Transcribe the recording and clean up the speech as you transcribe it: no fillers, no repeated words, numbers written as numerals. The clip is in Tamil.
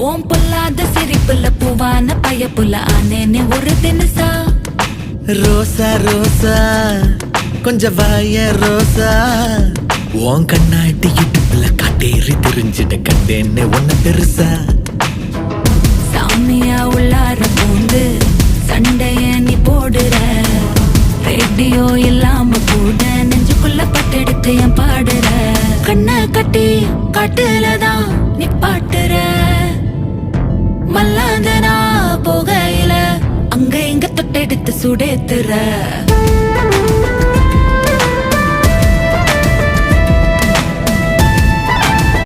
ஓம் பொல்லாத சிரிப்புல பூவான பயப்புல ஆனேனே ஒரு தினசா. ரோசா ரோசா கொஞ்சம் வாய ரோசா, உன் கண்ணாடி இடுப்புல காட்டேறி தெரிஞ்சிட கண்டேன்னு ஒன்ன பெருசா. சாமியா உள்ளார பூந்து சண்டைய நீ போடுற, ரேடியோ இல்லாம கூட நெஞ்சுக்குள்ள பட்டெடுத்து என் பாடுற. கண்ணை கட்டி காட்டுலதான் நீ பாட்டுற, மல்லாந்தனா போகையில அங்க இங்க தொட்டெடுத்து சுடேத்துற.